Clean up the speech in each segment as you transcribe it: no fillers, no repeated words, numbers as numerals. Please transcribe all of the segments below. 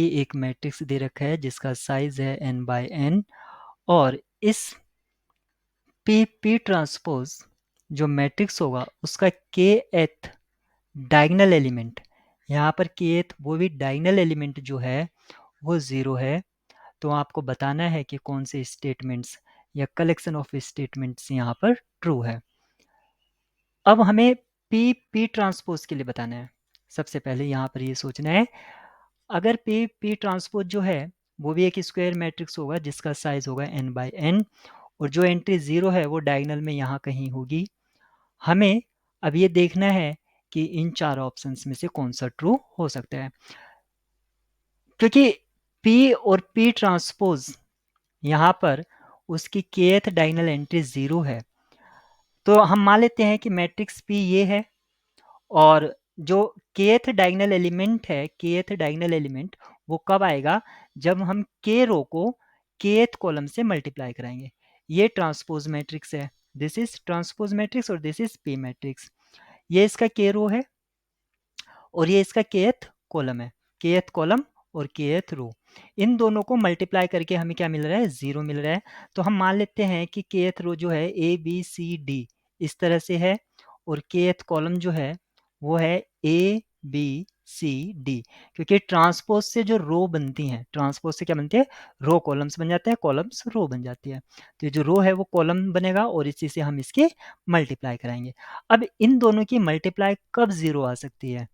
एक मैट्रिक्स दे रखा है जिसका साइज है n बाय n और इस p ट्रांसपोज जो मैट्रिक्स होगा उसका kth डायगोनल एलिमेंट, यहाँ पर kth वो भी डायगोनल एलिमेंट जो है वो 0 है। तो आपको बताना है कि कौन से स्टेटमेंट्स या कलेक्शन ऑफ स्टेटमेंट्स यहाँ पर ट्रू है। अब हमें p ट्रांसपोज के लिए बताना है। सबसे पहले यहाँ पर ये सोचना है, अगर p ट्रांसपोज जो है वो भी एक स्क्वायर मैट्रिक्स होगा जिसका साइज होगा n बाय n और जो एंट्री 0 है वो डायगोनल में यहाँ कहीं होगी। हमें अब ये देखना है कि इन चार ऑप्शंस में से कौन सा ट्रू हो सकता है, क्योंकि p और p ट्रांसपोज यहाँ पर उसकी kth डायगोनल एंट्री 0 है। तो हम मान लेते हैं कि मैट्रिक्स p ये है और जो kth डायगोनल एलिमेंट है, kth डायगोनल एलिमेंट वो कब आएगा, जब हम k रो को kth कॉलम से मल्टीप्लाई कराएंगे। ये ट्रांसपोज मैट्रिक्स है, दिस इज ट्रांसपोज मैट्रिक्स और दिस इज p मैट्रिक्स। ये इसका k रो है और ये इसका kth कॉलम है, kth कॉलम और kth रो। इन दोनों को मल्टीप्लाई करके हमें क्या मिल रहा है, 0 मिल रहा है। तो हम मान लेते हैं कि kth रो जो है a b c d इस तरह से है और kth कॉलम जो है वो है a b c d, क्योंकि ट्रांसपोज से जो रो बनती हैं, ट्रांसपोज से क्या बनते हैं, रो कॉलम्स बन जाते हैं, कॉलम्स रो बन जाती है। तो ये जो रो है वो कॉलम बनेगा और इसी से हम इसके मल्टीप्लाई कराएंगे। अब इन दोनों की मल्टीप्लाई कब 0 आ सकती है,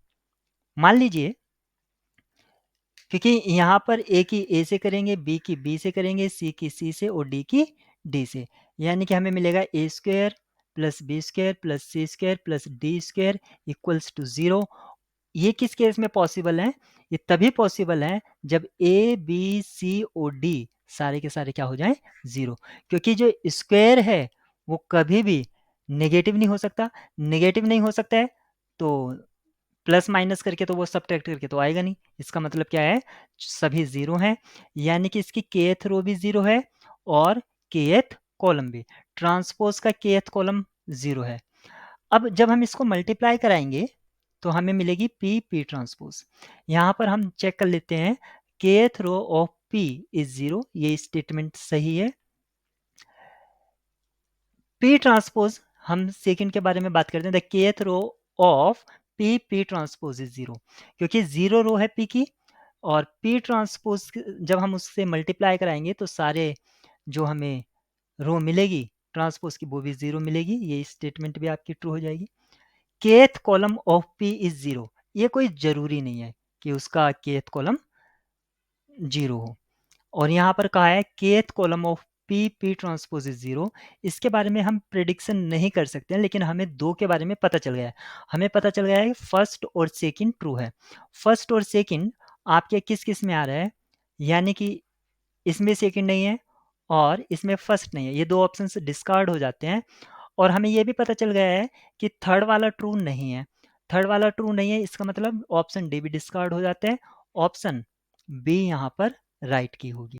मान लीजिए, क्योंकि यहाँ पर ए की ए से करेंगे, बी की बी से करेंगे, सी की सी से और डी की डी से, यानी कि हमें मिलेगा A square plus B square plus C square plus D square equals to 0। ये किस केस में पॉसिबल है, ये तभी पॉसिबल है जब ए बी सी और डी सारे के सारे क्या हो जाएं, 0, क्योंकि जो स्क्वायर है वो कभी भी नेगेटिव नहीं हो सकता। नेगेटिव नहीं हो सकता है तो प्लस माइनस करके तो वो सब्ट्रैक्ट करके तो आएगा नहीं। इसका मतलब क्या है, सभी 0 हैं, यानी कि इसकी kth रो भी 0 है और kth कॉलम भी। ट्रांसपोज का kth कॉलम 0 है। अब जब हम इसको मल्टीप्लाई कराएंगे तो हमें मिलेगी p ट्रांसपोज। यहाँ पर हम चेक कर लेते हैं, kth row of p is 0, ये स्टेटमेंट सही है। p ट्रांसपोज, हम सेकंड के बारे में बात करते हैं, the kth row of p transpose is 0, क्योंकि 0 रो है p की और p ट्रांसपोज जब हम उससे मल्टीप्लाई कराएंगे तो सारे जो हमें रो मिलेगी ट्रांसपोज की वो भी 0 मिलेगी, ये स्टेटमेंट भी आपकी ट्रू हो जाएगी। kth column of p is 0, ये कोई जरूरी नहीं है कि उसका kth कॉलम 0 हो। और यहाँ पर कहा है kth column of p transpose is 0, इसके बारे में हम प्रिडिक्शन नहीं कर सकते हैं, लेकिन हमें दो के बारे में पता चल गया है। हमें पता चल गया है फर्स्ट और सेकंड ट्रू है। फर्स्ट और सेकंड आपके किस किस में आ रहा है, यानी कि इसमें सेकंड नहीं है और इसमें फर्स्ट नहीं है, ये दो ऑप्शन डिस्कार्ड हो जाते हैं। और हमें ये भी पता चल गया है कि थर्ड वाला ट्रू नहीं है। थर्ड वाला ट्रू नहीं है, इसका मतलब ऑप्शन डी भी डिस्कार्ड हो जाता है, ऑप्शन बी यहाँ पर राइट की होगी।